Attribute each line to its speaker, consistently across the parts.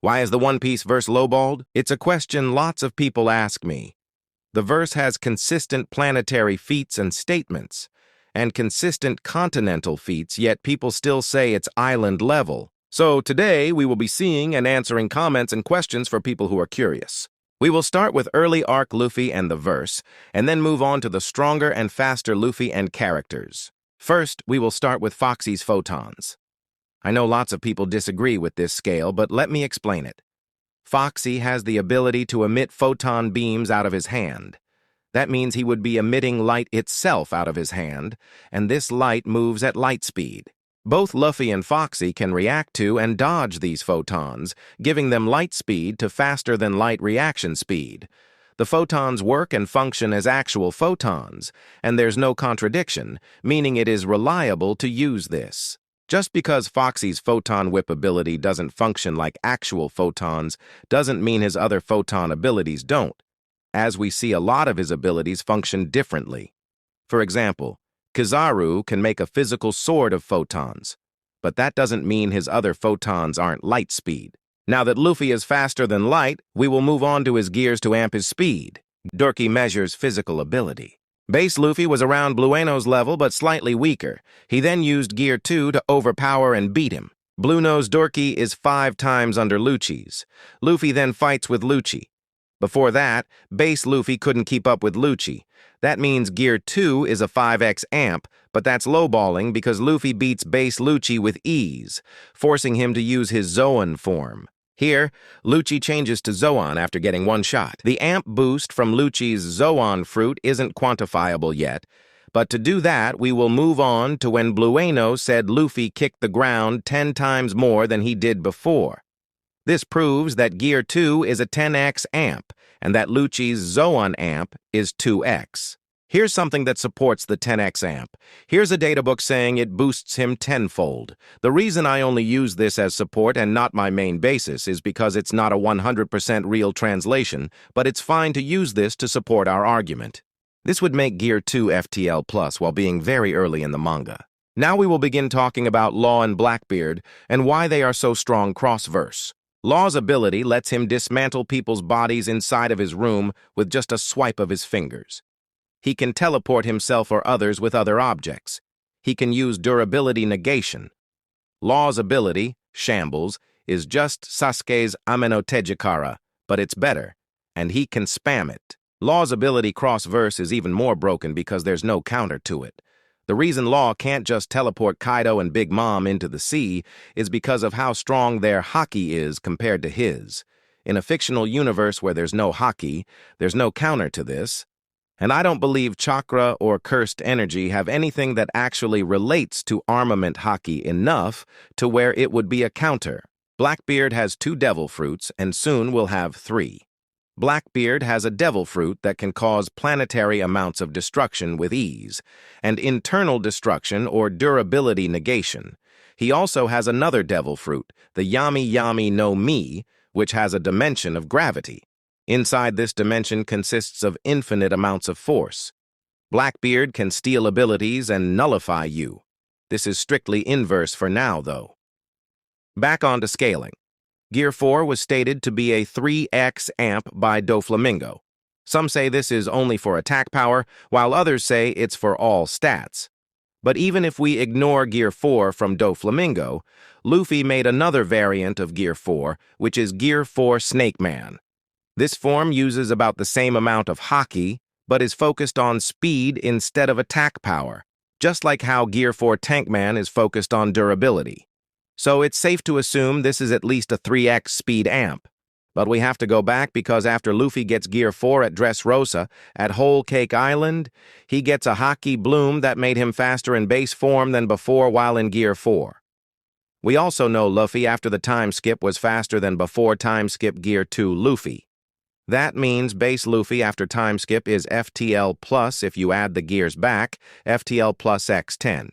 Speaker 1: Why is the One Piece verse lowballed? It's a question lots of people ask me. The verse has consistent planetary feats and statements, and consistent continental feats, yet people still say it's island level. So today, we will be seeing and answering comments and questions for people who are curious. We will start with early arc Luffy and the verse, and then move on to the stronger and faster Luffy and characters. First, we will start with Foxy's photons. I know lots of people disagree with this scale, but let me explain it. Foxy has the ability to emit photon beams out of his hand. That means he would be emitting light itself out of his hand, and this light moves at light speed. Both Luffy and Foxy can react to and dodge these photons, giving them light speed to faster-than-light reaction speed. The photons work and function as actual photons, and there's no contradiction, meaning it is reliable to use this. Just because Foxy's photon whip ability doesn't function like actual photons doesn't mean his other photon abilities don't, as we see a lot of his abilities function differently. For example, Kizaru can make a physical sword of photons, but that doesn't mean his other photons aren't light speed. Now that Luffy is faster than light, we will move on to his gears to amp his speed. Durkee measures physical ability. Base Luffy was around Blueno's level, but slightly weaker. He then used Gear 2 to overpower and beat him. Blueno's Durkee is 5 times under Lucci's. Luffy then fights with Lucci. Before that, base Luffy couldn't keep up with Lucci. That means Gear 2 is a 5x amp, but that's lowballing because Luffy beats base Lucci with ease, forcing him to use his Zoan form. Here, Lucci changes to Zoan after getting one shot. The amp boost from Lucci's Zoan fruit isn't quantifiable yet, but to do that, we will move on to when Blueno said Luffy kicked the ground 10 times more than he did before. This proves that Gear 2 is a 10x amp, and that Lucci's Zoan amp is 2x. Here's something that supports the 10x amp. Here's a databook saying it boosts him tenfold. The reason I only use this as support and not my main basis is because it's not a 100% real translation, but it's fine to use this to support our argument. This would make Gear 2 FTL Plus while being very early in the manga. Now we will begin talking about Law and Blackbeard and why they are so strong cross-verse. Law's ability lets him dismantle people's bodies inside of his room with just a swipe of his fingers. He can teleport himself or others with other objects. He can use durability negation. Law's ability, Shambles, is just Sasuke's Ame no Tejikara, but it's better, and he can spam it. Law's ability cross-verse is even more broken because there's no counter to it. The reason Law can't just teleport Kaido and Big Mom into the sea is because of how strong their haki is compared to his. In a fictional universe where there's no haki, there's no counter to this. And I don't believe chakra or cursed energy have anything that actually relates to armament haki enough to where it would be a counter. Blackbeard has 2 devil fruits and soon will have 3. Blackbeard has a devil fruit that can cause planetary amounts of destruction with ease, and internal destruction or durability negation. He also has another devil fruit, the Yami Yami no Mi, which has a dimension of gravity. Inside this dimension consists of infinite amounts of force. Blackbeard can steal abilities and nullify you. This is strictly inverse for now, though. Back on to scaling. Gear 4 was stated to be a 3x amp by Doflamingo. Some say this is only for attack power, while others say it's for all stats. But even if we ignore Gear 4 from Doflamingo, Luffy made another variant of Gear 4, which is Gear 4 Snake Man. This form uses about the same amount of haki, but is focused on speed instead of attack power, just like how Gear 4 Tank Man is focused on durability. So it's safe to assume this is at least a 3x speed amp. But we have to go back because after Luffy gets Gear 4 at Dressrosa, at Whole Cake Island, he gets a haki bloom that made him faster in base form than before while in Gear 4. We also know Luffy after the time skip was faster than before time skip Gear 2 Luffy. That means base Luffy after time skip is FTL plus if you add the gears back, FTL plus X10.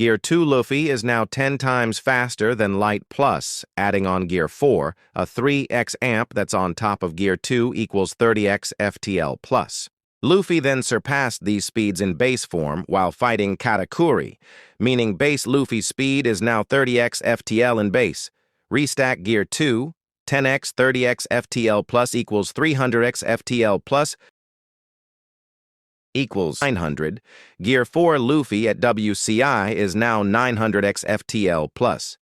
Speaker 1: Gear 2 Luffy is now 10 times faster than Light Plus, adding on Gear 4, a 3x amp that's on top of Gear 2 equals 30x FTL plus. Luffy then surpassed these speeds in base form while fighting Katakuri, meaning base Luffy's speed is now 30x FTL in base. Restack Gear 2, 10x 30x FTL plus equals 300x FTL plus equals 900. Gear 4 Luffy at WCI is now 900x FTL plus.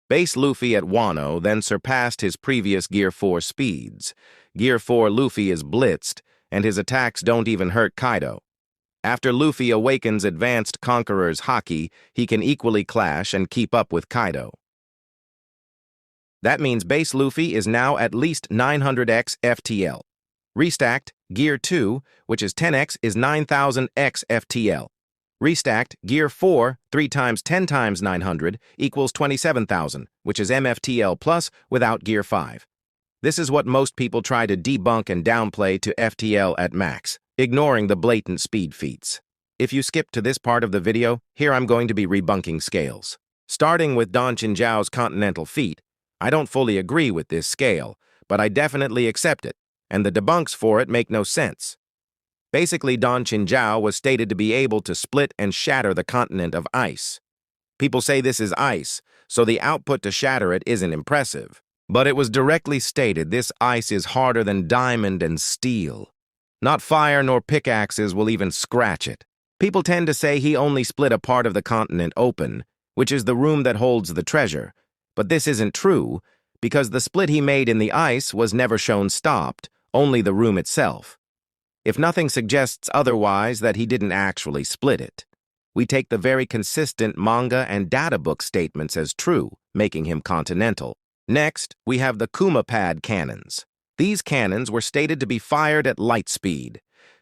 Speaker 1: Base Luffy at Wano then surpassed his previous Gear 4 speeds. Gear 4 Luffy is blitzed, and his attacks don't even hurt Kaido. After Luffy awakens Advanced Conqueror's Haki, he can equally clash and keep up with Kaido. That means base Luffy is now at least 900x FTL. Restacked, Gear 2, which is 10x, is 9000x FTL. Restacked, Gear 4, 3 times 10 times 900, equals 27,000, which is MFTL plus without Gear 5. This is what most people try to debunk and downplay to FTL at max, ignoring the blatant speed feats. If you skip to this part of the video, here I'm going to be rebunking scales. Starting with Don Chinjao's Continental feat, I don't fully agree with this scale, but I definitely accept it, and the debunks for it make no sense. Basically, Don Chinjao was stated to be able to split and shatter the continent of ice. People say this is ice, so the output to shatter it isn't impressive. But it was directly stated this ice is harder than diamond and steel. Not fire nor pickaxes will even scratch it. People tend to say he only split a part of the continent open, which is the room that holds the treasure. But this isn't true, because the split he made in the ice was never shown stopped, only the room itself. If nothing suggests otherwise that he didn't actually split it. We take the very consistent manga and data book statements as true, making him continental. Next, we have the Kuma pad cannons. These cannons were stated to be fired at light speed.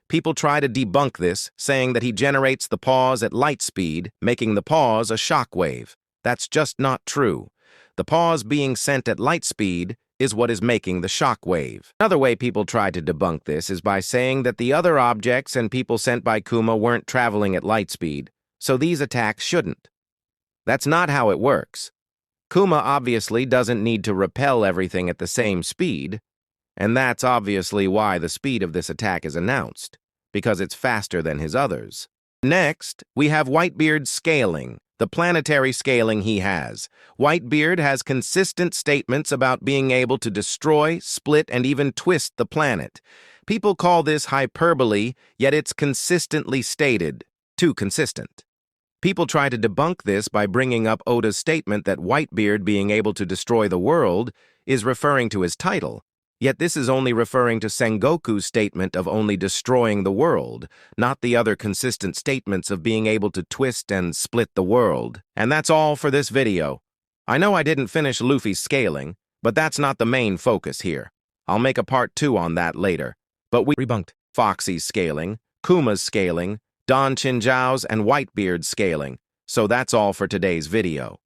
Speaker 1: People try to debunk this, saying that he generates the pause at light speed, making the pause a shock wave. That's just not true. The pause being sent at light speed is what is making the shock wave. Another way people try to debunk this is by saying that the other objects and people sent by Kuma weren't traveling at light speed, so these attacks shouldn't. That's not how it works. Kuma obviously doesn't need to repel everything at the same speed, and that's obviously why the speed of this attack is announced, because it's faster than his others. Next, we have Whitebeard's scaling, the planetary scaling he has. Whitebeard has consistent statements about being able to destroy, split, and even twist the planet. People call this hyperbole, yet it's consistently stated. Too consistent. People try to debunk this by bringing up Oda's statement that Whitebeard being able to destroy the world is referring to his title. Yet this is only referring to Sengoku's statement of only destroying the world, not the other consistent statements of being able to twist and split the world. And that's all for this video. I know I didn't finish Luffy's scaling, but that's not the main focus here. I'll make a part 2 on that later. But we rebunked Foxy's scaling, Kuma's scaling, Don Chinjao's and Whitebeard's scaling. So that's all for today's video.